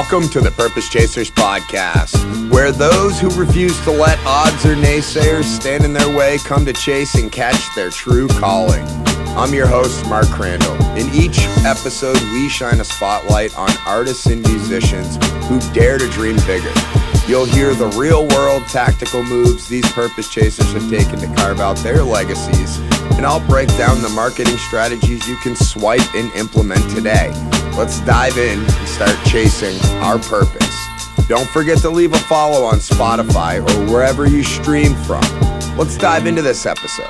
Welcome to the Purpose Chasers podcast, where those who refuse to let odds or naysayers stand in their way come to chase and catch their true calling. I'm your host, Mark Crandall. In each episode, we shine a spotlight on artists and musicians who dare to dream bigger. You'll hear the real-world tactical moves these Purpose Chasers have taken to carve out their legacies, and I'll break down the marketing strategies you can swipe and implement today. Let's dive in and start chasing our purpose. Don't forget to leave a follow on Spotify or wherever you stream from. Let's dive into this episode.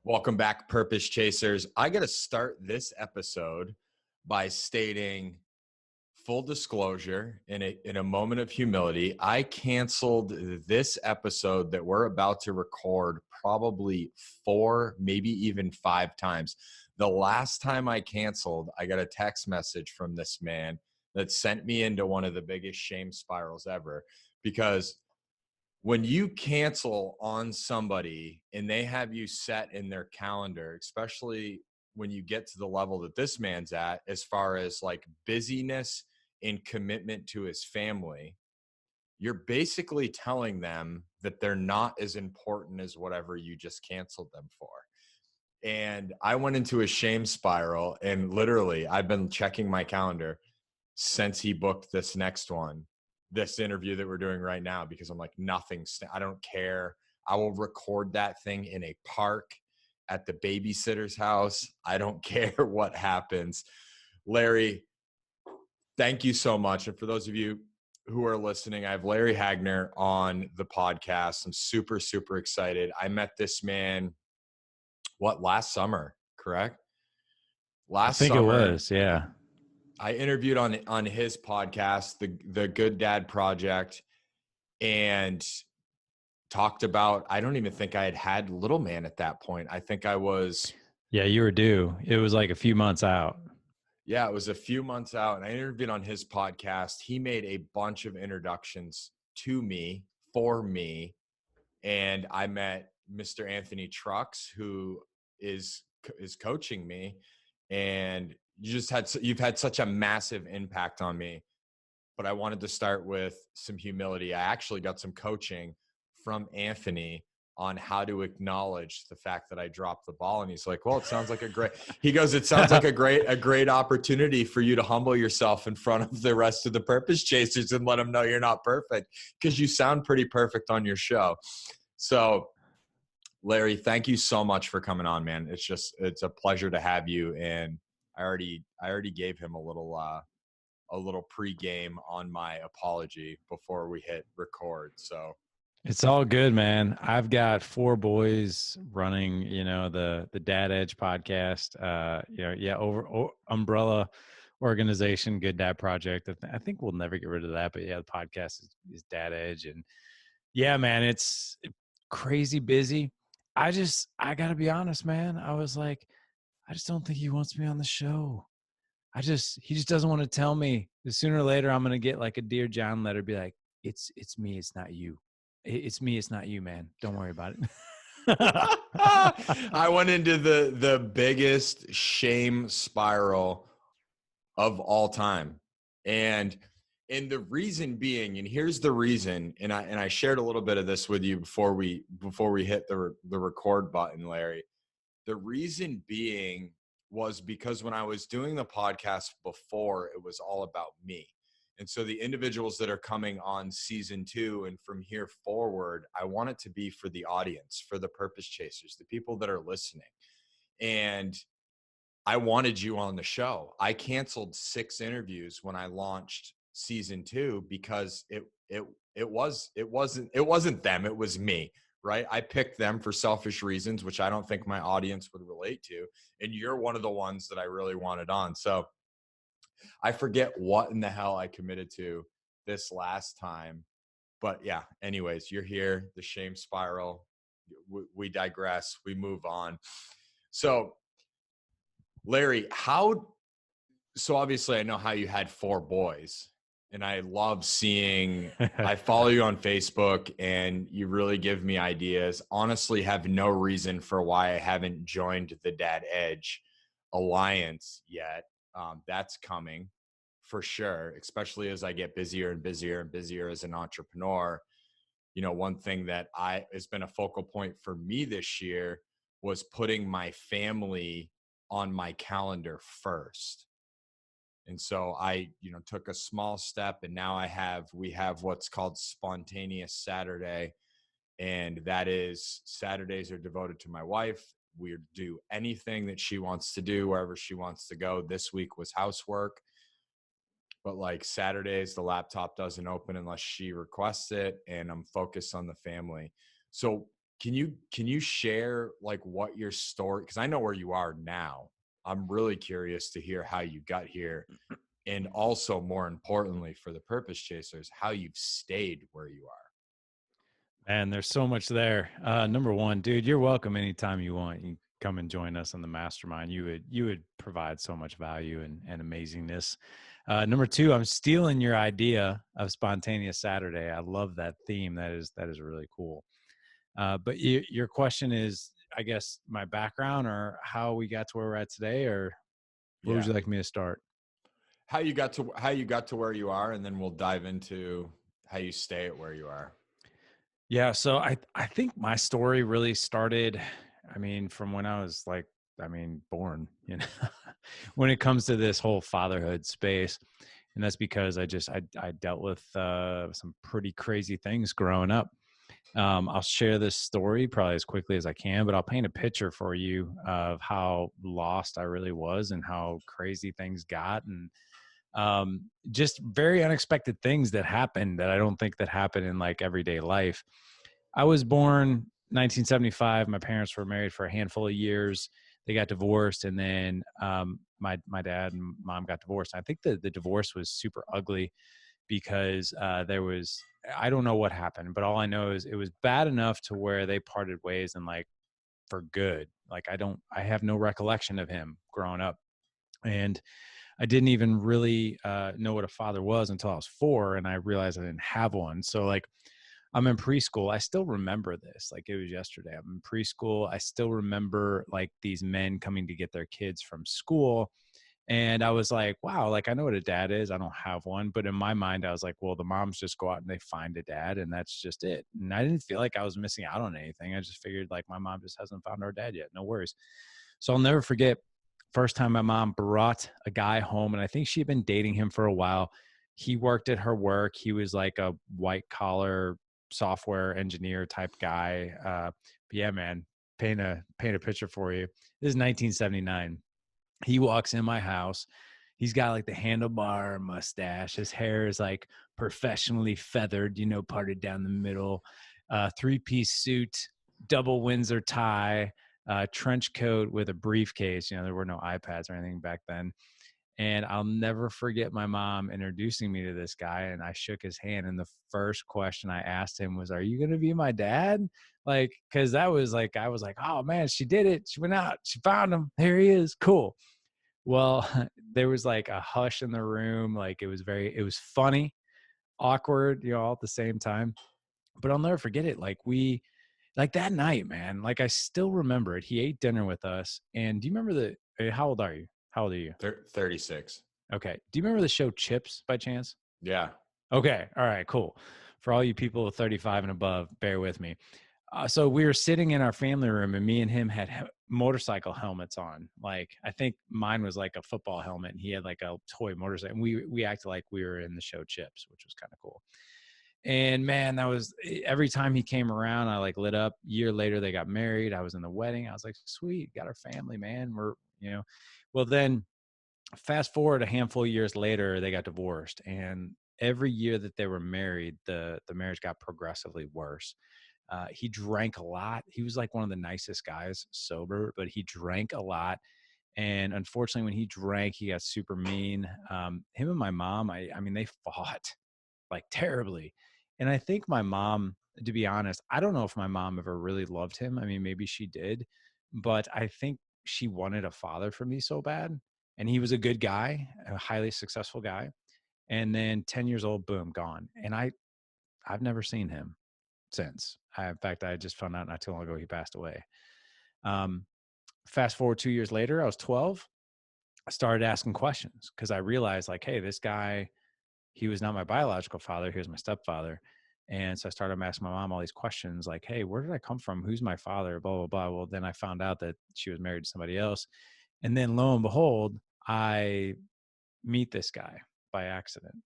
Welcome back, Purpose Chasers. I got to start this episode by stating full disclosure in a moment of humility. I canceled this episode that we're about to record probably 4, maybe even 5 times. The last time I canceled, I got a text message from this man that sent me into one of the biggest shame spirals ever, because when you cancel on somebody and they have you set in their calendar, especially when you get to the level that this man's at, as far as like busyness and commitment to his family, you're basically telling them that they're not as important as whatever you just canceled them for. And I went into a shame spiral, and literally I've been checking my calendar since he booked this next one, this interview that we're doing right now, because I'm like, I don't care. I will record that thing in a park, at the babysitter's house. I don't care what happens. Larry, thank you so much. And for those of you who are listening, I have Larry Hagner on the podcast. I'm super, super excited. I met this man, last summer, correct? I think it was, yeah. I interviewed on his podcast, the Good Dad Project, and talked about, I don't even think I had little man at that point. I think I was. Yeah, you were due. It was like a few months out. Yeah, it was a few months out, and I interviewed on his podcast. He made a bunch of introductions to me, for me, and I met Mr. Anthony Trucks, who is coaching me, and you've had such a massive impact on me. But I wanted to start with some humility. I actually got some coaching from Anthony on how to acknowledge the fact that I dropped the ball. And he's like, well, it sounds like it sounds like a great opportunity for you to humble yourself in front of the rest of the Purpose Chasers and let them know you're not perfect, because you sound pretty perfect on your show. So Larry, thank you so much for coming on, man. It's a pleasure to have you. And I already gave him a little pregame on my apology before we hit record. So it's all good, man. I've got 4 boys running, the Dad Edge podcast, over umbrella organization, Good Dad Project. I think we'll never get rid of that, but yeah, the podcast is Dad Edge. And yeah, man, it's crazy busy. I gotta be honest, man. I was like, I just don't think he wants me on the show. He just doesn't want to tell me. Sooner or later, I'm going to get like a Dear John letter, be like, it's me, it's not you. It's me, it's not you, man. Don't worry about it. I went into the biggest shame spiral of all time. And the reason being, and here's the reason, and I shared a little bit of this with you before we hit the record button, Larry. The reason being was because when I was doing the podcast before, it was all about me. And so the individuals that are coming on season 2 and from here forward, I want it to be for the audience, for the Purpose Chasers, the people that are listening. And I wanted you on the show. I canceled 6 interviews when I launched season 2 because it wasn't them, it was me. Right? I picked them for selfish reasons, which I don't think my audience would relate to. And you're one of the ones that I really wanted on. So I forget what in the hell I committed to this last time. But yeah, anyways, you're here, the shame spiral. We digress. We move on. So Larry, so obviously I know how you had 4 boys. And I love seeing, I follow you on Facebook and you really give me ideas. Honestly, have no reason for why I haven't joined the Dad Edge alliance yet. That's coming for sure, especially as I get busier and busier and busier as an entrepreneur. One thing that has been a focal point for me this year was putting my family on my calendar first. And so I, took a small step, and now we have what's called Spontaneous Saturday. And that is, Saturdays are devoted to my wife. We do anything that she wants to do, wherever she wants to go. This week was housework, but like Saturdays, the laptop doesn't open unless she requests it, and I'm focused on the family. So can you share like what your story, because I know where you are now. I'm really curious to hear how you got here, and also more importantly for the purpose chasers, how you've stayed where you are. And there's so much there. Number one, dude, you're welcome anytime you want. You come and join us on the mastermind. You would provide so much value and amazingness. Number two, I'm stealing your idea of Spontaneous Saturday. I love that theme. That is really cool. But your question is, I guess, my background or how we got to where we're at today, or where would Yeah. you like me to start? How you got to where you are, and then we'll dive into how you stay at where you are. Yeah, so I think my story really started, I mean, from when I was like, born, when it comes to this whole fatherhood space. And that's because I dealt with some pretty crazy things growing up. I'll share this story probably as quickly as I can, but I'll paint a picture for you of how lost I really was and how crazy things got, and just very unexpected things that happened that I don't think that happen in like everyday life. I was born 1975. My parents were married for a handful of years. They got divorced, and then my dad and mom got divorced. I think the divorce was super ugly because there was, I don't know what happened, but all I know is it was bad enough to where they parted ways, and like for good. Like I have no recollection of him growing up, and I didn't even really know what a father was until I was 4, and I realized I didn't have one. So like I'm in preschool. I still remember this like it was yesterday. I'm in preschool. I still remember like these men coming to get their kids from school. And I was like, wow, like I know what a dad is. I don't have one. But in my mind, I was like, well, the moms just go out and they find a dad, and that's just it. And I didn't feel like I was missing out on anything. I just figured like my mom just hasn't found our dad yet. No worries. So I'll never forget first time my mom brought a guy home, and I think she'd been dating him for a while. He worked at her work. He was like a white collar software engineer type guy. But yeah, man, paint a picture for you. This is 1979. He walks in my house. He's got like the handlebar mustache. His hair is like professionally feathered, parted down the middle. Three-piece suit, double Windsor tie, trench coat with a briefcase. There were no iPads or anything back then. And I'll never forget my mom introducing me to this guy, and I shook his hand. And the first question I asked him was, "Are you going to be my dad?" Like, cause that was like, I was like, oh man, she did it. She went out, she found him. Here he is. Cool. Well, there was like a hush in the room. Like it was funny, awkward, all at the same time. But I'll never forget it. Like that night, man, like I still remember it. He ate dinner with us. And do you remember how old are you? How old are you? 36. Okay. Do you remember the show Chips by chance? Yeah. Okay. All right, cool. For all you people 35 and above, bear with me. So we were sitting in our family room, and me and him had motorcycle helmets on. Like I think mine was like a football helmet, and he had like a toy motorcycle. And we acted like we were in the show Chips, which was kind of cool. And man, that was every time he came around, I like lit up. A year later, they got married. I was in the wedding. I was like, sweet, got our family, man. Well, then fast forward a handful of years later, they got divorced. And every year that they were married, the marriage got progressively worse. He drank a lot. He was like one of the nicest guys sober, but he drank a lot. And unfortunately, when he drank, he got super mean. Him and my mom, I mean, they fought like terribly. And I think my mom, to be honest, I don't know if my mom ever really loved him. I mean, maybe she did, but I think she wanted a father for me so bad. And he was a good guy, a highly successful guy. And then 10 years old, boom, gone. And I've never seen him since. In fact, I just found out not too long ago he passed away. Um, Fast forward 2 years later, I was 12. I started asking questions because I realized like, hey, this guy, he was not my biological father. He was my stepfather. And so I started asking my mom all these questions like, hey, where did I come from? Who's my father? Blah, blah, blah. Well, then I found out that she was married to somebody else. And then lo and behold, I meet this guy by accident.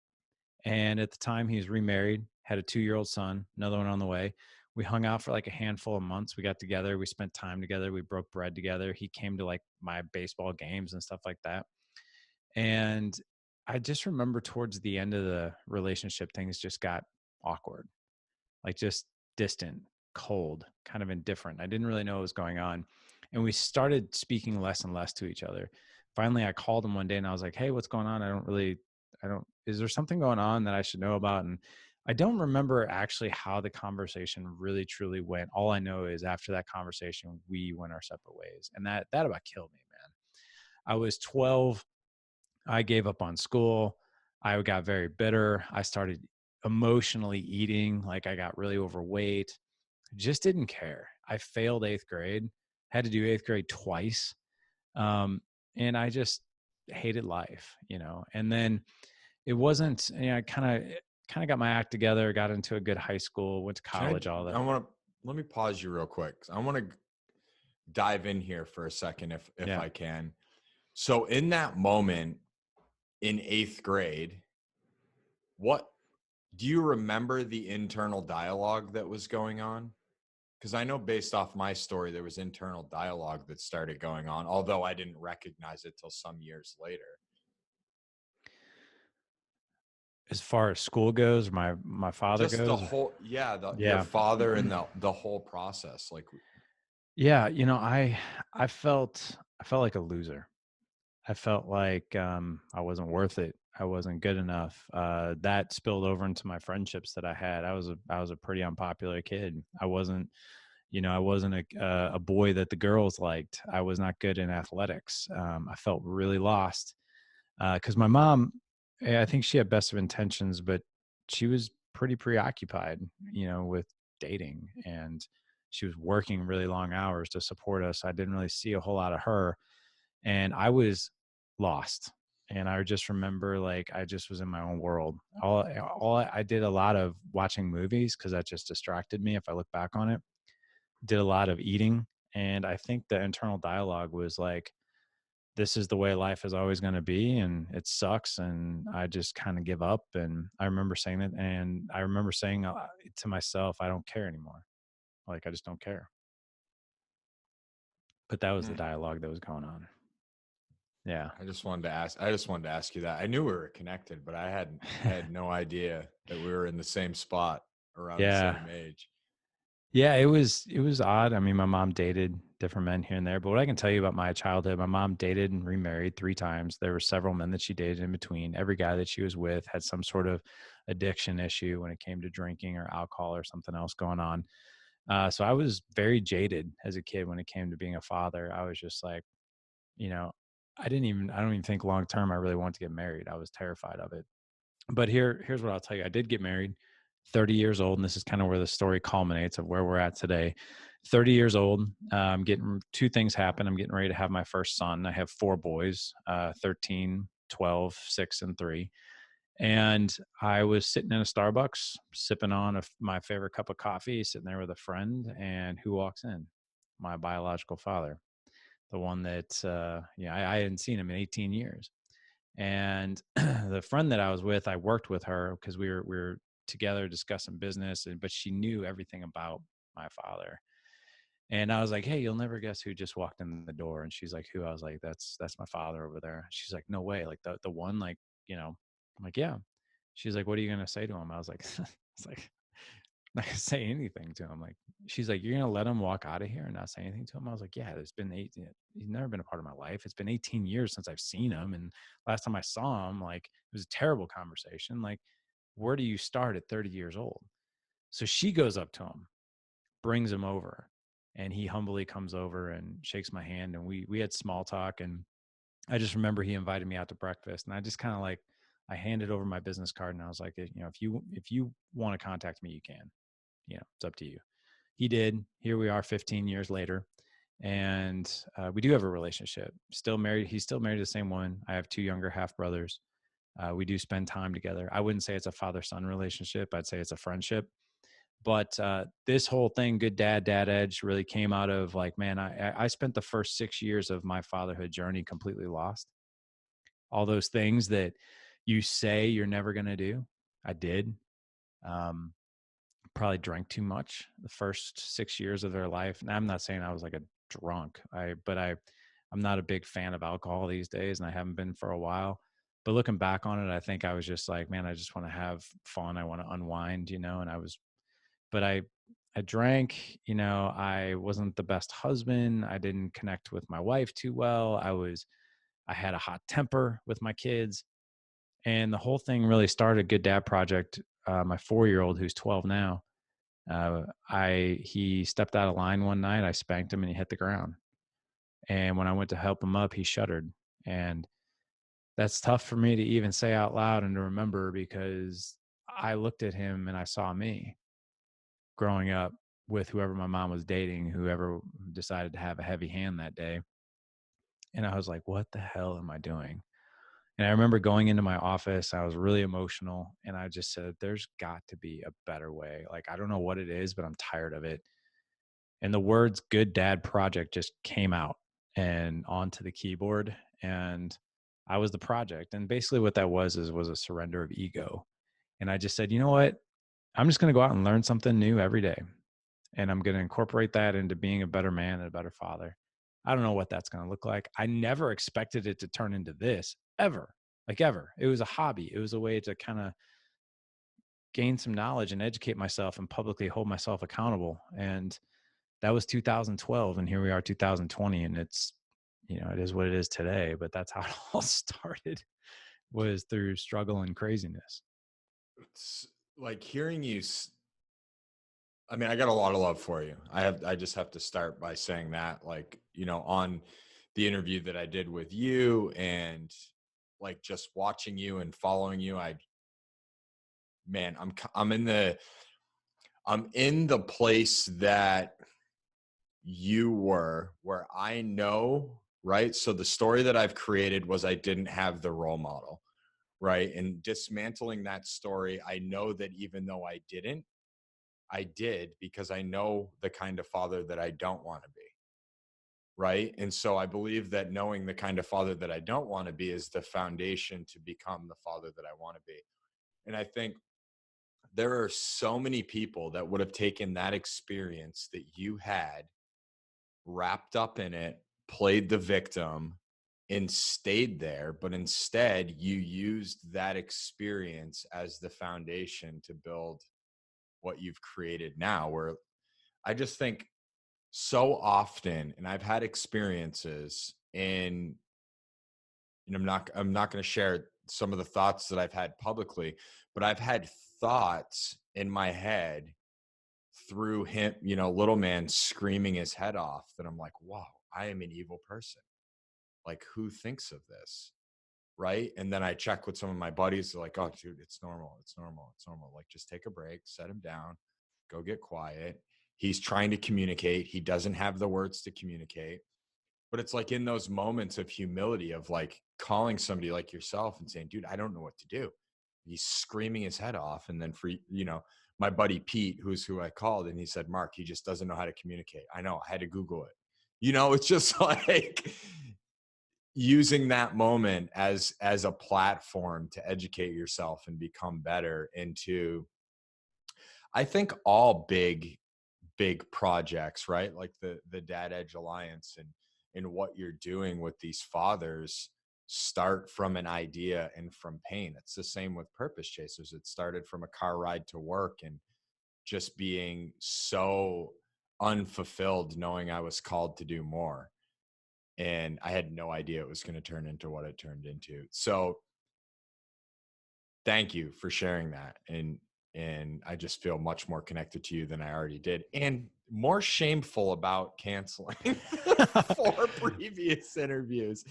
And at the time, he was remarried, had a 2-year-old son, another one on the way. We hung out for like a handful of months. We got together. We spent time together. We broke bread together. He came to like my baseball games and stuff like that. And I just remember towards the end of the relationship, things just got awkward, like just distant, cold, kind of indifferent. I didn't really know what was going on. And we started speaking less and less to each other. Finally, I called him one day and I was like, hey, what's going on? Is there something going on that I should know about? And I don't remember actually how the conversation really truly went. All I know is after that conversation, we went our separate ways. And that about killed me, man. I was 12. I gave up on school. I got very bitter. I started emotionally eating. Like I got really overweight. Just didn't care. I failed 8th grade, had to do 8th grade twice. Um, and I just hated life, you know. And then it wasn't, you know, I kind of got my act together, got into a good high school, went to Can college, all I that. want to let me pause you real quick. I want to dive in here for a second if Yeah. I can. So in that moment in 8th grade, what do you remember the internal dialogue that was going on? Because I know based off my story, there was internal dialogue that started going on, although I didn't recognize it till some years later. As far as school goes, my father Just the goes. whole, your Yeah. father and the whole process. Like, Yeah, you know, I felt like a loser. I felt like I wasn't worth it. I wasn't good enough. That spilled over into my friendships that I had. I was a pretty unpopular kid. I wasn't, you know, I wasn't a boy that the girls liked. I was not good in athletics. I felt really lost because my mom, I think she had best of intentions, but she was pretty preoccupied, you know, with dating, and she was working really long hours to support us. I didn't really see a whole lot of her, and I was lost. And I just remember like I just was in my own world. I did a lot of watching movies because that just distracted me. If I look back on it, did a lot of eating, and I think the internal dialogue was like, "This is the way life is always going to be, and it sucks." And I just kind of give up. And I remember saying it, and I remember saying to myself, "I don't care anymore. Like I just don't care." But that was the dialogue that was going on. Yeah. I just wanted to ask you that. I knew we were connected, but I had no idea that we were in the same spot around the Yeah. same age. Yeah, it was odd. I mean, my mom dated different men here and there, but what I can tell you about my childhood, my mom dated and remarried 3 times. There were several men that she dated in between. Every guy that she was with had some sort of addiction issue when it came to drinking or alcohol or something else going on. So I was very jaded as a kid when it came to being a father. I was just like, you know, I don't even think long term I really wanted to get married. I was terrified of it. But here's what I'll tell you. I did get married, 30 years old, and this is kind of where the story culminates of where we're at today. 30 years old, I'm getting 2 things happen. I'm getting ready to have my first son. I have 4 boys, 13, 12, 6, and 3. And I was sitting in a Starbucks, sipping on my favorite cup of coffee, sitting there with a friend, and who walks in? My biological father, the one that, I hadn't seen him in 18 years. And the friend that I was with, I worked with her because we were together discussing business, but she knew everything about my father. And I was like, "Hey, you'll never guess who just walked in the door." And she's like, "Who?" I was like, "That's my father over there." She's like, "No way!" Like the one, like, you know. I'm like, "Yeah." She's like, "What are you gonna say to him?" I was like, "It's like I'm not gonna say anything to him." Like, she's like, "You're gonna let him walk out of here and not say anything to him?" I was like, "Yeah, it's been 18. He's never been a part of my life. It's been 18 years since I've seen him, and last time I saw him, like, it was a terrible conversation. Like, where do you start at 30 years old?" So she goes up to him, brings him over, and he humbly comes over and shakes my hand, and we had small talk. And I just remember he invited me out to breakfast, and I just kind of like I handed over my business card, and I was like, "You know, if you want to contact me, you can. You know, it's up to you." He did. Here we are 15 years later. And we do have a relationship. Still married. He's still married to the same woman. I have 2 younger half brothers. We do spend time together. I wouldn't say it's a father-son relationship. I'd say it's a friendship. But this whole thing, Good Dad, Dad Edge, really came out of like, man, I spent the first 6 years of my fatherhood journey completely lost. All those things that you say you're never going to do, I did. Probably drank too much the first 6 years of their life. And I'm not saying I was like a drunk, but I'm not a big fan of alcohol these days, and I haven't been for a while. But looking back on it, I think I was just like, man, I just want to have fun. I want to unwind, and but I drank, I wasn't the best husband. I didn't connect with my wife too well. I had a hot temper with my kids. And the whole thing really started Good Dad Project. My 4-year-old, who's 12 now, he stepped out of line one night. I spanked him and he hit the ground. And when I went to help him up, he shuddered. And that's tough for me to even say out loud and to remember, because I looked at him and I saw me growing up with whoever my mom was dating, whoever decided to have a heavy hand that day. And I was like, what the hell am I doing? And I remember going into my office, I was really emotional, and I just said, there's got to be a better way. Like, I don't know what it is, but I'm tired of it. And the words Good Dad Project just came out and onto the keyboard, and I was the project. And basically what that was a surrender of ego. And I just said, you know what? I'm just going to go out and learn something new every day. And I'm going to incorporate that into being a better man and a better father. I don't know what that's going to look like. I never expected it to turn into this ever, like ever. It was a hobby. It was a way to kind of gain some knowledge and educate myself and publicly hold myself accountable. And that was 2012. And here we are 2020. And it's, it is what it is today. But that's how it all started, was through struggle and craziness. It's like hearing you. I mean, I got a lot of love for you. I just have to start by saying that, like, on the interview that I did with you, and like just watching you and following you, I'm in the place that you were, where I know, right? So the story that I've created was I didn't have the role model, right? And dismantling that story, I know that even though I did, because I know the kind of father that I don't want to be. Right. And so I believe that knowing the kind of father that I don't want to be is the foundation to become the father that I want to be. And I think there are so many people that would have taken that experience that you had, wrapped up in it, played the victim, and stayed there. But instead, you used that experience as the foundation to build what you've created now, where I just think so often, and I've had experiences and I'm not going to share some of the thoughts that I've had publicly, but I've had thoughts in my head through him, little man screaming his head off, that I'm like, wow, I am an evil person. Like, who thinks of this? Right. And then I check with some of my buddies. They're like, oh, dude, it's normal. It's normal. It's normal. Like, just take a break, set him down, go get quiet. He's trying to communicate. He doesn't have the words to communicate. But it's like in those moments of humility, of like calling somebody like yourself and saying, dude, I don't know what to do. He's screaming his head off. And then my buddy Pete, who I called, and he said, Mark, he just doesn't know how to communicate. I know, I had to Google it. It's just like using that moment as a platform to educate yourself and become better into, I think, all big projects, right? Like the Dad Edge Alliance and what you're doing with these fathers start from an idea and from pain. It's the same with Purpose Chasers. It started from a car ride to work and just being so unfulfilled, knowing I was called to do more. And I had no idea it was going to turn into what it turned into. So thank you for sharing that. And I just feel much more connected to you than I already did, and more shameful about canceling 4 previous interviews.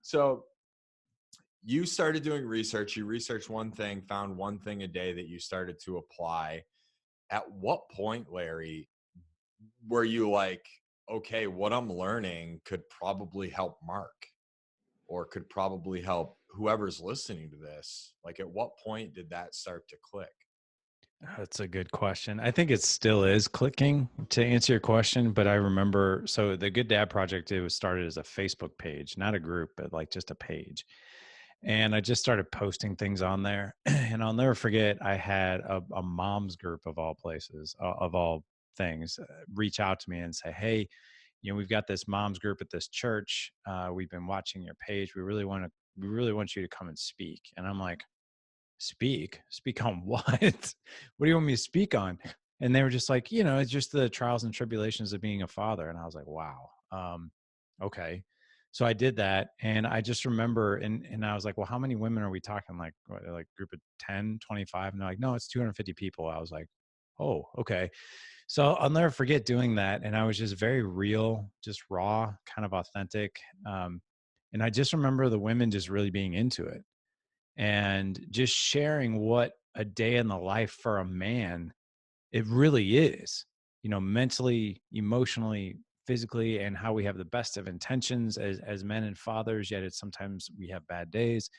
So you started doing research. You researched one thing, found one thing a day that you started to apply. At what point, Larry, were you like, okay, what I'm learning could probably help Mark, or could probably help whoever's listening to this. Like, at what point did that start to click? That's a good question. I think it still is clicking, to answer your question. But I remember, so the Good Dad Project, it was started as a Facebook page, not a group, but like just a page. And I just started posting things on there. And I'll never forget, I had a mom's group of all places, of all things, reach out to me and say, hey, we've got this mom's group at this church. We've been watching your page. We really want you to come and speak. And I'm like, speak on what? What do you want me to speak on? And they were just like, it's just the trials and tribulations of being a father. And I was like, wow. Okay. So I did that. And I just remember, and I was like, well, how many women are we talking? Like, what, like group of 10, 25? And they're like, no, it's 250 people. I was like, oh, okay. So I'll never forget doing that. And I was just very real, just raw, kind of authentic. And I just remember the women just really being into it and just sharing what a day in the life for a man it really is, mentally, emotionally, physically, and how we have the best of intentions as men and fathers, yet it's sometimes we have bad days.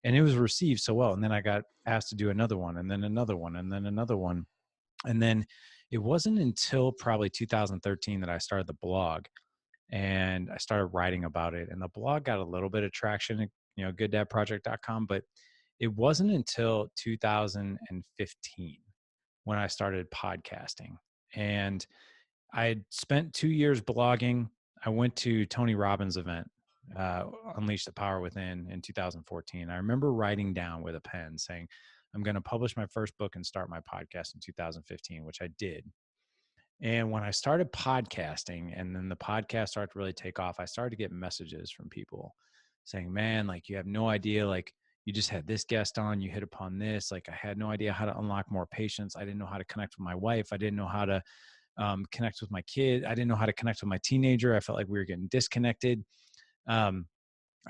And it was received so well. And then I got asked to do another one, and then another one, and then another one. And then it wasn't until probably 2013 that I started the blog and I started writing about it. And the blog got a little bit of traction, gooddadproject.com, but it wasn't until 2015 when I started podcasting. And I had spent 2 years blogging. I went to Tony Robbins' event, Unleash the Power Within, in 2014. I remember writing down with a pen saying, I'm going to publish my first book and start my podcast in 2015, which I did. And when I started podcasting and then the podcast started to really take off, I started to get messages from people saying, man, like you have no idea, like you just had this guest on, you hit upon this. Like I had no idea how to unlock more patience. I didn't know how to connect with my wife. I didn't know how to connect with my kid. I didn't know how to connect with my teenager. I felt like we were getting disconnected. I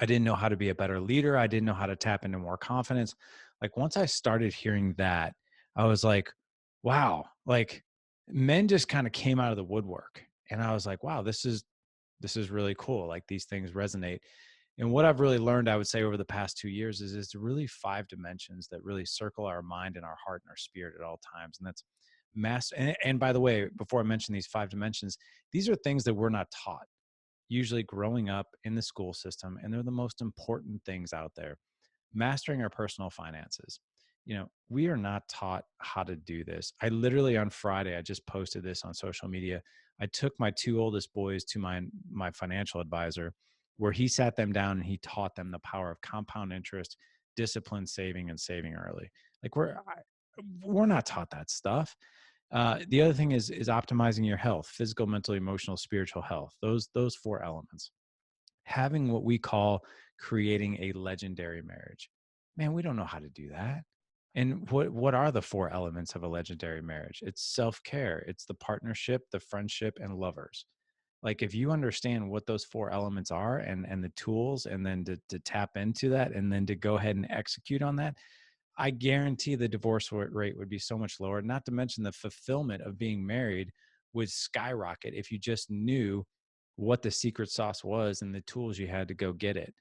didn't know how to be a better leader. I didn't know how to tap into more confidence. Like once I started hearing that, I was like, wow, like men just kind of came out of the woodwork. And I was like, wow, this is really cool. Like these things resonate. And what I've really learned, I would say over the past 2 years is really 5 dimensions that really circle our mind and our heart and our spirit at all times. And that's mass. And by the way, before I mention these 5 dimensions, these are things that we're not taught usually growing up in the school system. And they're the most important things out there. Mastering our personal finances. We are not taught how to do this. I literally on Friday, I just posted this on social media. I took my 2 oldest boys to my financial advisor, where he sat them down and he taught them the power of compound interest, disciplined saving, and saving early. Like we're not taught that stuff. The other thing is optimizing your health, physical, mental, emotional, spiritual health. Those 4 elements. Having what we call creating a legendary marriage. Man, we don't know how to do that. And what are the 4 elements of a legendary marriage? It's self-care, it's the partnership, the friendship, and lovers. Like if you understand what those 4 elements are and the tools, and then to tap into that and then to go ahead and execute on that, I guarantee the divorce rate would be so much lower. Not to mention the fulfillment of being married would skyrocket if you just knew what the secret sauce was and the tools you had to go get it.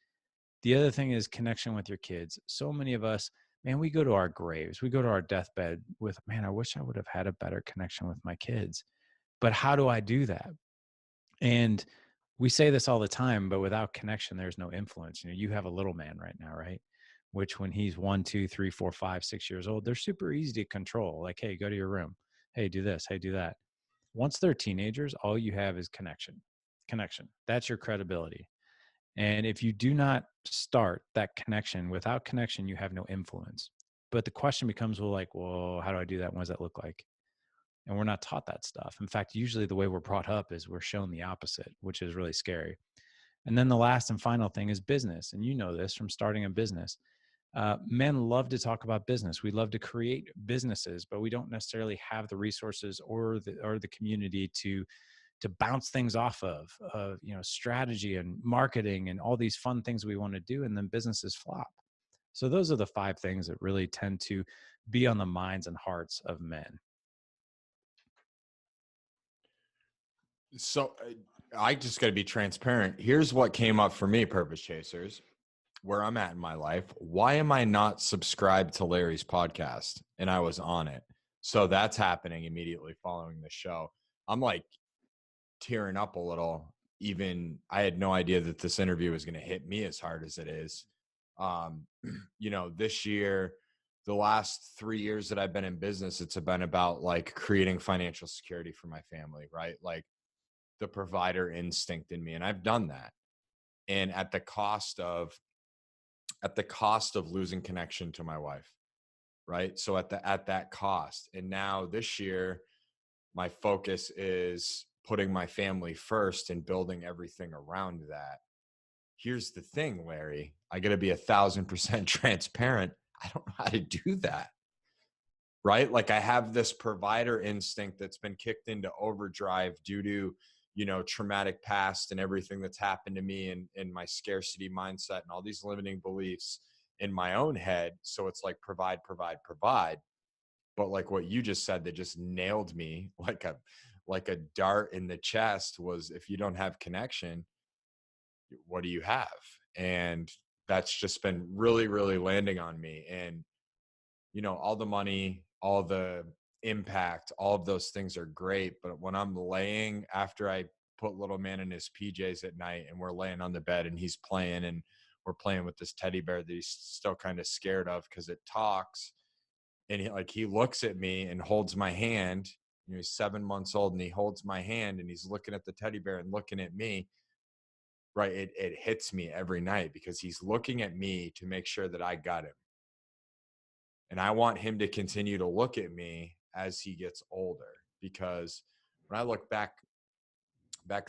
The other thing is connection with your kids. So many of us, man, we go to our graves, we go to our deathbed with, man, I wish I would have had a better connection with my kids. But how do I do that? And we say this all the time, but without connection, there's no influence. You have a little man right now, right? Which when he's 1, 2, 3, 4, 5, 6 years old, they're super easy to control. Like, hey, go to your room. Hey, do this. Hey, do that. Once they're teenagers, all you have is connection. Connection. That's your credibility. And if you do not start that connection, without connection, you have no influence. But the question becomes, well, how do I do that? What does that look like? And we're not taught that stuff. In fact, usually the way we're brought up is we're shown the opposite, which is really scary. And then the last and final thing is business. And you know this from starting a business. Men love to talk about business. We love to create businesses, but we don't necessarily have the resources or the community to bounce things off of, strategy and marketing and all these fun things we want to do. And then businesses flop. So those are the 5 things that really tend to be on the minds and hearts of men. So I just got to be transparent. Here's what came up for me, Purpose Chasers, where I'm at in my life. Why am I not subscribed to Larry's podcast? And I was on it. So that's happening immediately following the show. I'm like tearing up a little. Even I had no idea that this interview was going to hit me as hard as it is. This year, the last 3 years that I've been in business, it's been about like creating financial security for my family, right? Like the provider instinct in me. And I've done that. And at the cost of losing connection to my wife, right? So at that cost. And now this year, my focus is putting my family first and building everything around that. Here's the thing, Larry, I got to be 1,000% transparent. I don't know how to do that. Right? Like I have this provider instinct that's been kicked into overdrive due to, traumatic past and everything that's happened to me and my scarcity mindset and all these limiting beliefs in my own head. So it's like provide. But like what you just said, that just nailed me like a dart in the chest was, if you don't have connection, what do you have? And that's just been really, really landing on me. And all the money, all the impact, all of those things are great. But when I'm laying, after I put little man in his PJs at night and we're laying on the bed and he's playing and we're playing with this teddy bear that he's still kind of scared of because it talks. And he looks at me and holds my hand. He's 7 months old and he holds my hand and he's looking at the teddy bear and looking at me. Right. It hits me every night because he's looking at me to make sure that I got him. And I want him to continue to look at me as he gets older, because when I look back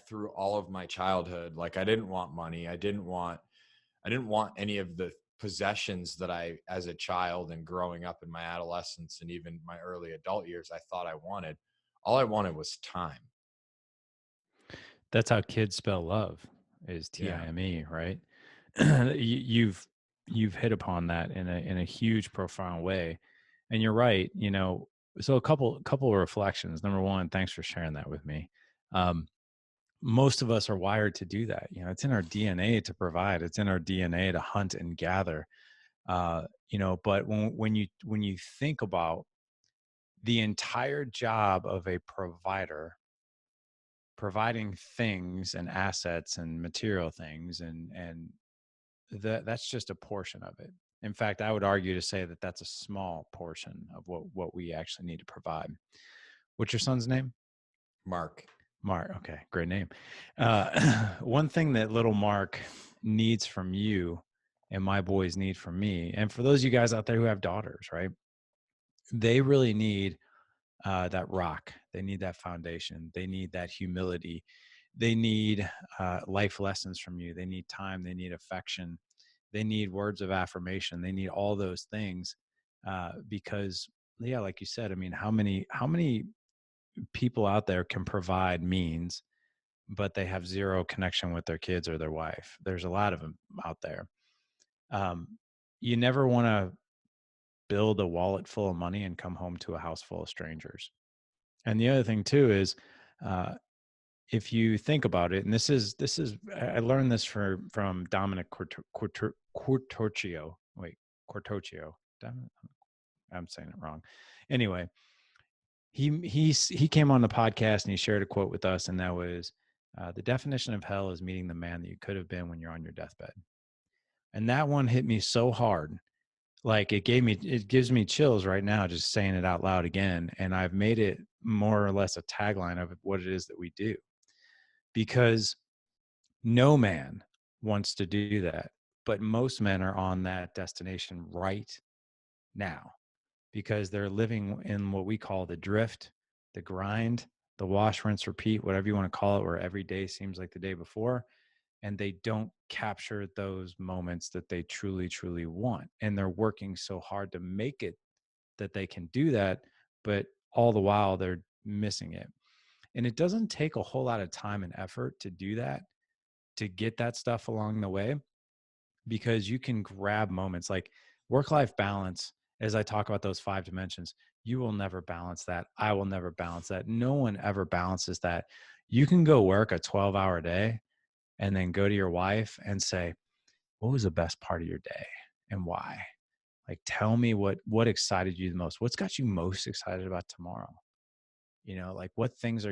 through all of my childhood, like I didn't want money. I didn't want any of the possessions that I, as a child and growing up in my adolescence and even my early adult years, I thought I wanted. All I wanted was time. That's how kids spell love, is Yeah. Time, right? You've hit upon that in a huge, profound way, and you're right. So a couple of reflections. Number one, thanks for sharing that with me. Most of us are wired to do that. It's in our DNA to provide. It's in our DNA to hunt and gather. But when you think about the entire job of a provider, providing things and assets and material things, and that's just a portion of it. In fact, I would argue to say that that's a small portion of what we actually need to provide. What's your son's name? Mark. Mark. Okay, great name. One thing that little Mark needs from you and my boys need from me, and for those of you guys out there who have daughters, right? They really need that rock. They need that foundation. They need that humility. They need life lessons from you. They need time. They need affection. They need words of affirmation. They need all those things because, yeah, like you said, I mean, how many people out there can provide means, but they have zero connection with their kids or their wife? There's a lot of them out there. You never want to build a wallet full of money and come home to a house full of strangers. And the other thing too is, if you think about it, and this is I learned this from Dominic Quartocchio. Wait, Quartocchio. I'm saying it wrong. Anyway, he came on the podcast and he shared a quote with us, and that was, "The definition of hell is meeting the man that you could have been when you're on your deathbed." And that one hit me so hard. Like it gives me chills right now just saying it out loud again. And I've made it more or less a tagline of what it is that we do, because no man wants to do that, but most men are on that destination right now because they're living in what we call the drift, the grind, the wash, rinse, repeat, whatever you want to call it, where every day seems like the day before. And they don't capture those moments that they truly, truly want. And they're working so hard to make it that they can do that, but all the while they're missing it. And it doesn't take a whole lot of time and effort to do that, to get that stuff along the way, because you can grab moments like work-life balance. As I talk about those 5 dimensions, you will never balance that. I will never balance that. No one ever balances that. You can go work a 12-hour day and then go to your wife and say, what was the best part of your day and why? Like, tell me what excited you the most. What's got you most excited about tomorrow? You know, like what things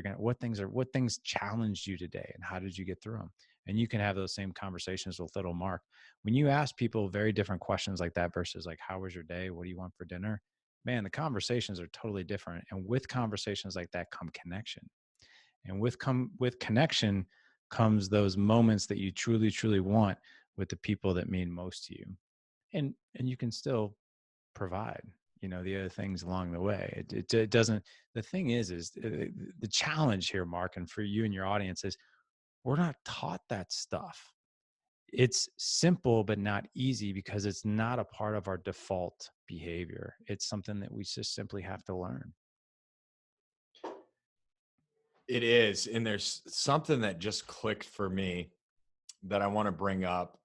challenged you today and how did you get through them? And you can have those same conversations with little Mark. When you ask people very different questions like that versus like, how was your day? What do you want for dinner? Man, the conversations are totally different. And with conversations like that come connection. And with connection comes those moments that you truly, truly want with the people that mean most to you. And you can still provide, you know, the other things along the way. It doesn't, the thing is the challenge here, Mark, and for you and your audience is we're not taught that stuff. It's simple, but not easy because it's not a part of our default behavior. It's something that we just simply have to learn. It is. And there's something that just clicked for me that I want to bring up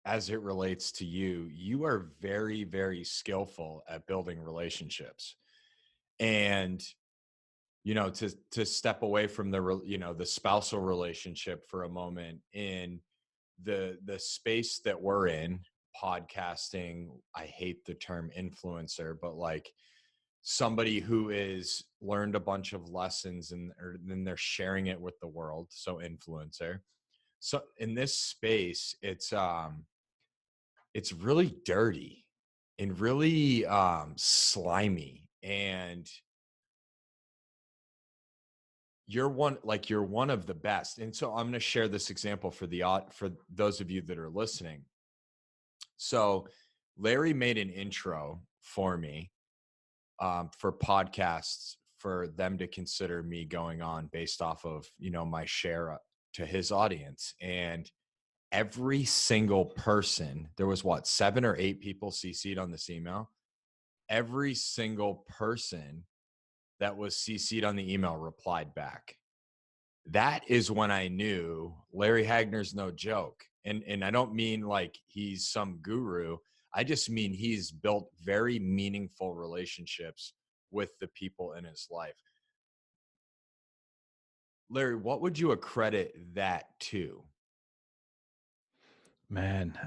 as it relates to you. You are very, very skillful at building relationships. And, you know, to step away from the spousal relationship for a moment, in the space that we're in, podcasting, I hate the term influencer, but like somebody who is learned a bunch of lessons and then they're sharing it with the world. So influencer. So in this space, it's really dirty and really slimy. And you're one of the best. And so I'm going to share this example for those of you that are listening. So Larry made an intro for me for podcasts for them to consider me going on based off of, you know, my share to his audience. And every single person, there was 7 or 8 people CC'd on this email. Every single person that was CC'd on the email replied back. That is when I knew Larry Hagner's no joke. And I don't mean like he's some guru. I just mean he's built very meaningful relationships with the people in his life. Larry, what would you accredit that to? Man,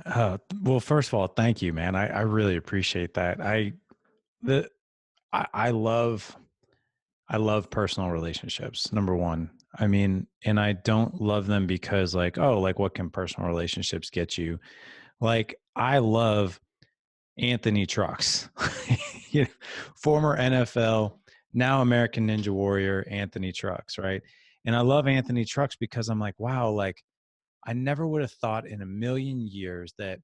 well, first of all, thank you, man. I really appreciate that. I love personal relationships. Number one, I mean, and I don't love them because like, oh, like what can personal relationships get you? Like I love Anthony Trucks, you know, former NFL, now American Ninja Warrior, Anthony Trucks, right? And I love Anthony Trucks because I'm like, wow, like I never would have thought in a million years that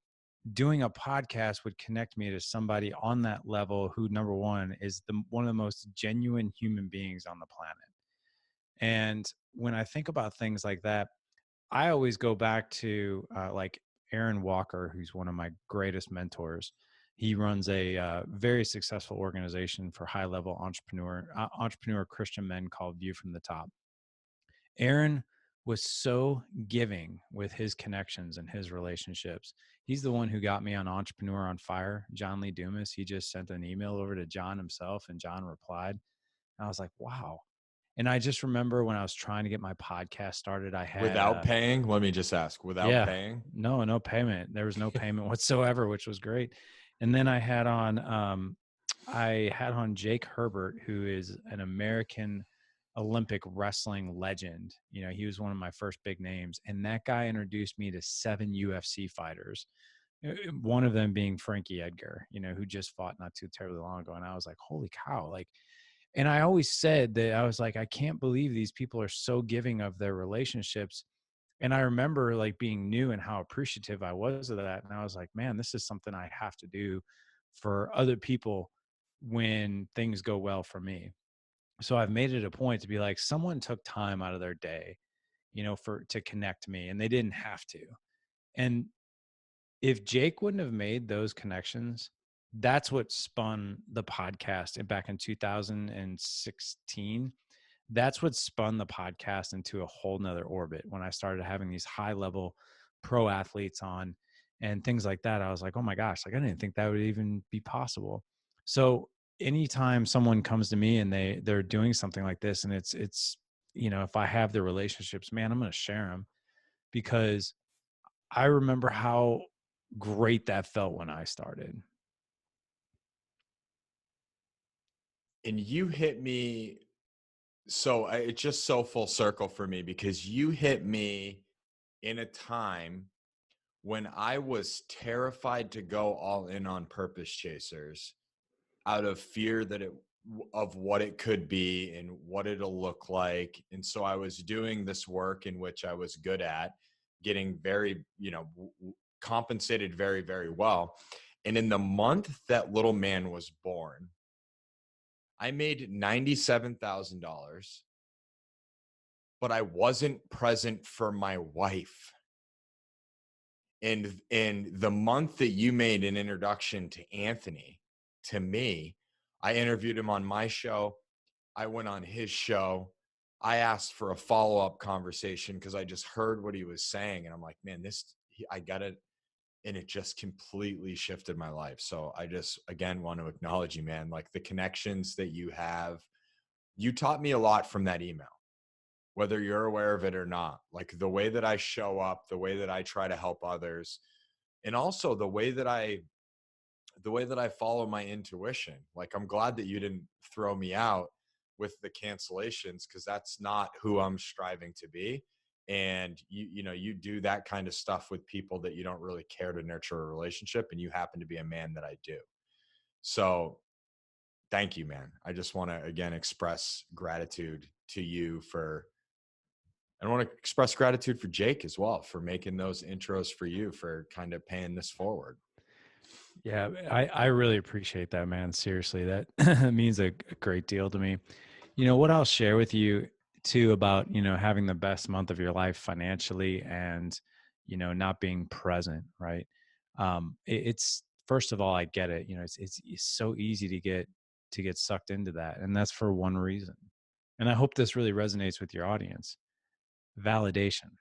doing a podcast would connect me to somebody on that level who, number one, is one of the most genuine human beings on the planet. And when I think about things like that, I always go back to like Aaron Walker, who's one of my greatest mentors. He runs a very successful organization for high-level entrepreneur Christian men called View from the Top. Aaron was so giving with his connections and his relationships. He's the one who got me on Entrepreneur on Fire, John Lee Dumas. He just sent an email over to John himself and John replied. And I was like, wow. And I just remember when I was trying to get my podcast started, I had Without paying? Let me just ask, without paying? No payment. There was no payment whatsoever, which was great. And then I had on Jake Herbert, who is an American Olympic wrestling legend. You know, he was one of my first big names. And that guy introduced me to 7 UFC fighters. One of them being Frankie Edgar, you know, who just fought not too terribly long ago. And I was like, holy cow, like, and I always said that I was like, I can't believe these people are so giving of their relationships. And I remember like being new and how appreciative I was of that. And I was like, man, this is something I have to do for other people when things go well for me. So I've made it a point to be like, someone took time out of their day, you know, to connect me, and they didn't have to. And if Jake wouldn't have made those connections, that's what spun the podcast back in 2016. That's what spun the podcast into a whole nother orbit. When I started having these high level pro athletes on and things like that, I was like, oh my gosh, like I didn't think that would even be possible. So anytime someone comes to me and they're doing something like this and it's if I have the relationships, man, I'm going to share them, because I remember how great that felt when I started. And you hit me. So it's just so full circle for me, because you hit me in a time when I was terrified to go all in on Purpose Chasers, out of fear that of what it could be and what it'll look like. And so I was doing this work in which I was good at, getting very, compensated very, very well. And in the month that little man was born, I made $97,000, but I wasn't present for my wife. And in the month that you made an introduction to Anthony, to me, I interviewed him on my show. I went on his show. I asked for a follow-up conversation because I just heard what he was saying. And I'm like, man, I got it. And it just completely shifted my life. So I just, again, want to acknowledge you, man. Like, the connections that you have, you taught me a lot from that email, whether you're aware of it or not. Like, the way that I show up, the way that I try to help others, and also the way that I follow my intuition. Like, I'm glad that you didn't throw me out with the cancellations, because that's not who I'm striving to be. And you do that kind of stuff with people that you don't really care to nurture a relationship, and you happen to be a man that I do. So thank you, man. I just want to again express gratitude to you I want to express gratitude for Jake as well, for making those intros for you, for kind of paying this forward. Yeah, I really appreciate that, man. Seriously, that means a great deal to me. What I'll share with you too about, having the best month of your life financially and, not being present, right? It's first of all, I get it. It's so easy to get sucked into that. And that's for one reason. And I hope this really resonates with your audience. Validation.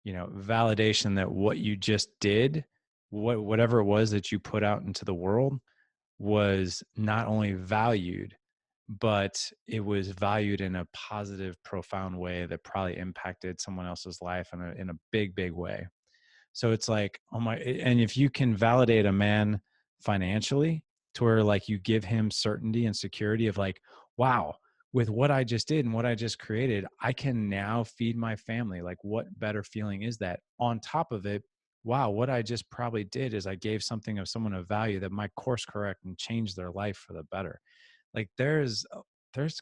Validation that what you just did, whatever it was that you put out into the world, was not only valued, but it was valued in a positive, profound way that probably impacted someone else's life in a big, big way. So it's like, oh my, and if you can validate a man financially to where like you give him certainty and security of like, wow, with what I just did and what I just created, I can now feed my family. Like, what better feeling is that? On top of it, wow, what I just probably did is I gave something of someone of value that might course correct and change their life for the better. Like, there's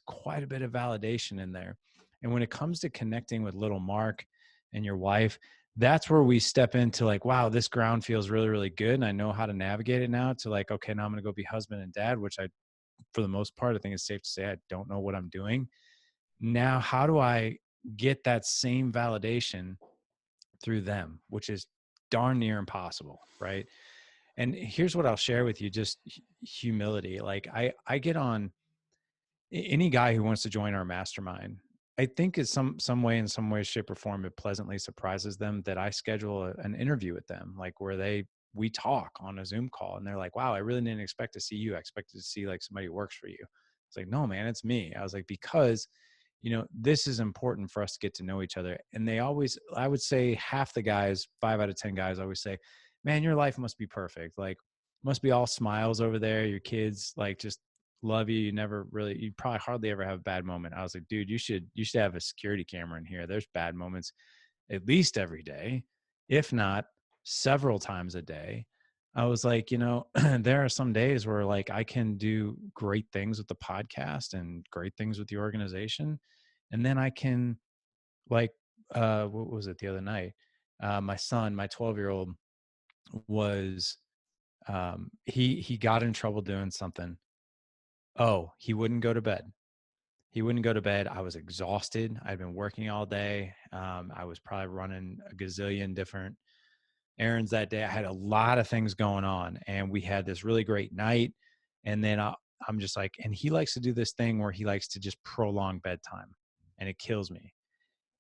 quite a bit of validation in there. And when it comes to connecting with little Mark and your wife, that's where we step into like, wow, this ground feels really, really good. And I know how to navigate it now, to like, okay, now I'm going to go be husband and dad, which for the most part, I think it's safe to say I don't know what I'm doing. Now, how do I get that same validation through them, which is darn near impossible, right? And here's what I'll share with you, just humility. Like, I get on any guy who wants to join our mastermind. I think it's some way, in some way, shape, or form, it pleasantly surprises them that I schedule an interview with them, like where we talk on a Zoom call, and they're like, "Wow, I really didn't expect to see you. I expected to see like somebody who works for you." It's like, "No, man, it's me." I was like, because this is important for us to get to know each other. And I would say half the guys, 5 out of 10 guys, always say, "Man, your life must be perfect. Like, must be all smiles over there. Your kids like just love you. You probably hardly ever have a bad moment." I was like, "Dude, you should have a security camera in here. There's bad moments at least every day, if not several times a day." I was like, there are some days where like I can do great things with the podcast and great things with the organization. And then I can like, what was it the other night? My son, my 12-year-old was, he got in trouble doing something. Oh, he wouldn't go to bed. He wouldn't go to bed. I was exhausted. I'd been working all day. I was probably running a gazillion different errands that day. I had a lot of things going on, and we had this really great night. And then I'm just like, and he likes to do this thing where he likes to just prolong bedtime, and it kills me.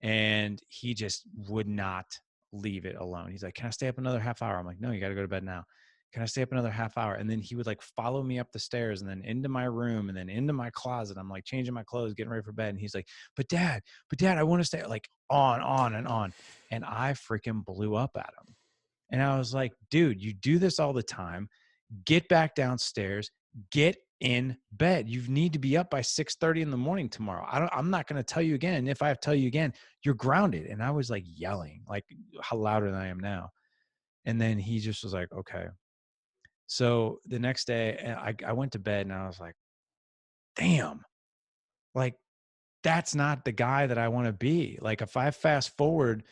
And he just would not leave it alone. He's like, "Can I stay up another half hour?" I'm like, "No, you got to go to bed now." can I stay up another half hour? And then he would like follow me up the stairs and then into my room and then into my closet. I'm like changing my clothes, getting ready for bed. And he's like, but dad, I want to stay, like on and on. And I freaking blew up at him. And I was like, dude, you do this all the time. Get back downstairs, get in bed. You need to be up by 6:30 in the morning tomorrow. I'm not going to tell you again. And if I have to tell you again, you're grounded. And I was like yelling, like how louder than I am now. And then he just was like, okay. So the next day I went to bed and I was like, damn, like that's not the guy that I want to be. Like if I fast forward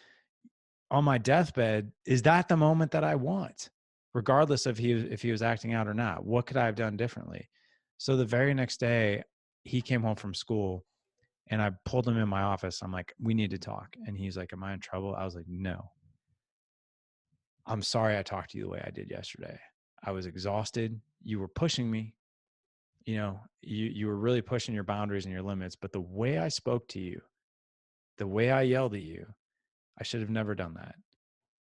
on my deathbed, is that the moment that I want? Regardless of if he was acting out or not, what could I have done differently? So the very next day he came home from school and I pulled him in my office. I'm like, we need to talk. And he's like, am I in trouble? I was like, no, I'm sorry I talked to you the way I did yesterday. I was exhausted. You were pushing me. You know, you were really pushing your boundaries and your limits. But the way I spoke to you, the way I yelled at you, I should have never done that.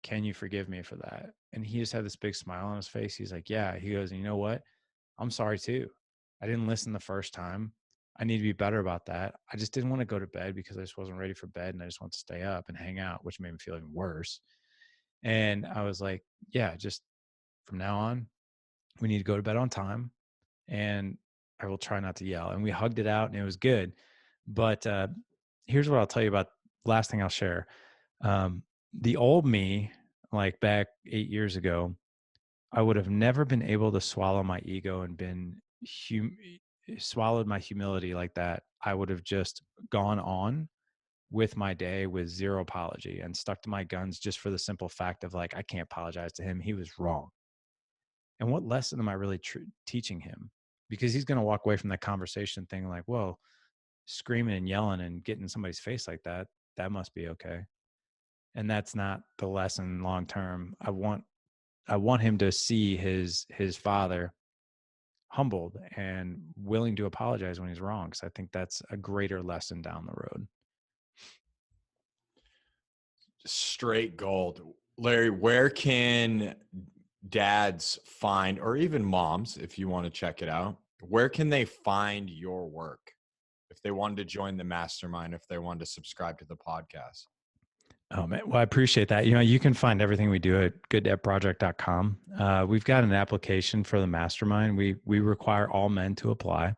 Can you forgive me for that? And he just had this big smile on his face. He's like, yeah. He goes, and you know what? I'm sorry too. I didn't listen the first time. I need to be better about that. I just didn't want to go to bed because I just wasn't ready for bed. And I just want to stay up and hang out, which made me feel even worse. And I was like, yeah, just from now on, we need to go to bed on time. And I will try not to yell. And we hugged it out and it was good. But here's what I'll tell you about last thing I'll share. The old me, like back 8 years ago, I would have never been able to swallow my ego and been swallowed my humility like that. I would have just gone on with my day with zero apology and stuck to my guns just for the simple fact of like, I can't apologize to him. He was wrong. And what lesson am I really teaching him? Because he's going to walk away from that conversation thinking like, well, screaming and yelling and getting in somebody's face like that, that must be okay. And that's not the lesson long term. I want him to see his father humbled and willing to apologize when he's wrong, because I think that's a greater lesson down the road. Straight gold. Larry, where can dads find, or even moms, if you want to check it out, where can they find your work if they wanted to join the mastermind, if they wanted to subscribe to the podcast? Oh man, well, I appreciate that. You know, you can find everything we do at gooddadproject.com. We've got an application for the mastermind. We require all men to apply.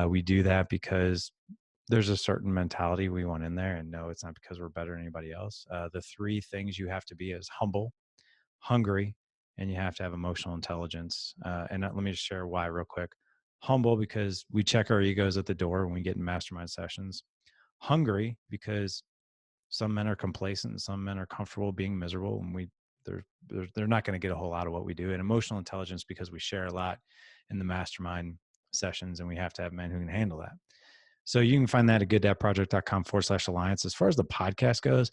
We do that because there's a certain mentality we want in there, and no, it's not because we're better than anybody else. The 3 things you have to be is humble, hungry, and you have to have emotional intelligence. And let me just share why real quick. Humble, because we check our egos at the door when we get in mastermind sessions. Hungry, because some men are complacent and some men are comfortable being miserable, and they're not going to get a whole lot of what we do. And emotional intelligence, because we share a lot in the mastermind sessions, and we have to have men who can handle that. So you can find that at gooddadproject.com/alliance. As far as the podcast goes,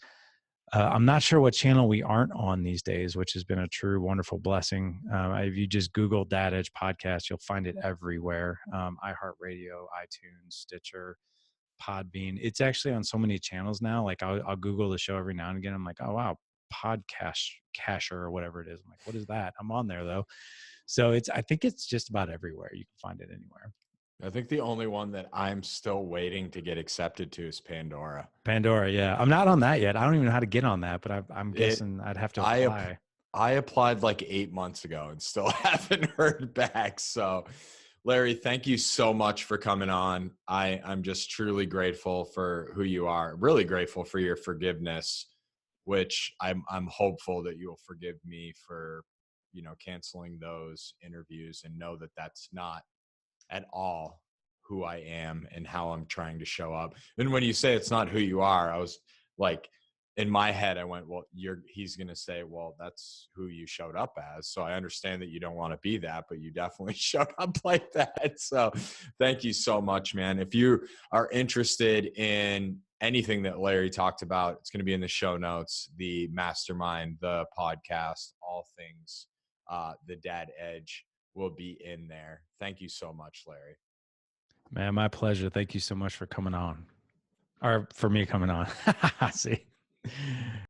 I'm not sure what channel we aren't on these days, which has been a true wonderful blessing. If you just Google Dad Edge Podcast, you'll find it everywhere. iHeartRadio, iTunes, Stitcher, Podbean. It's actually on so many channels now. Like I'll Google the show every now and again. I'm like, oh wow, podcast cacher or whatever it is. I'm like, what is that? I'm on there though. So I think it's just about everywhere. You can find it anywhere. I think the only one that I'm still waiting to get accepted to is Pandora. Pandora, yeah. I'm not on that yet. I don't even know how to get on that, but I'm guessing I'd have to apply. I applied like 8 months ago and still haven't heard back. So Larry, thank you so much for coming on. I'm just truly grateful for who you are. Really grateful for your forgiveness, which I'm hopeful that you'll forgive me for, canceling those interviews, and know that that's not at all who I am and how I'm trying to show up. And when you say it's not who you are, I was like, in my head, I went, well, he's going to say, well, that's who you showed up as. So I understand that you don't want to be that, but you definitely showed up like that. So thank you so much, man. If you are interested in anything that Larry talked about, it's going to be in the show notes, the mastermind, the podcast, all things, the Dad Edge will be in there. Thank you so much, Larry. Man, my pleasure. Thank you so much for coming on, or for me coming on. See,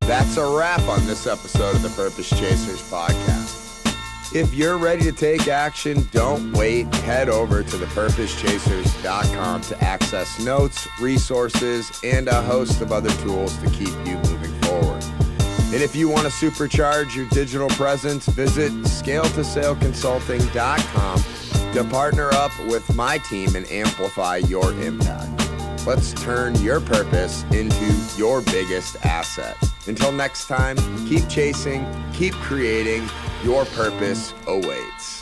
that's a wrap on this episode of the Purpose Chasers podcast. If you're ready to take action, don't wait. Head over to thepurposechasers.com to access notes, resources, and a host of other tools to keep you moving forward. And if you want to supercharge your digital presence, visit scaletosaleconsulting.com to partner up with my team and amplify your impact. Let's turn your purpose into your biggest asset. Until next time, keep chasing, keep creating. Your purpose awaits.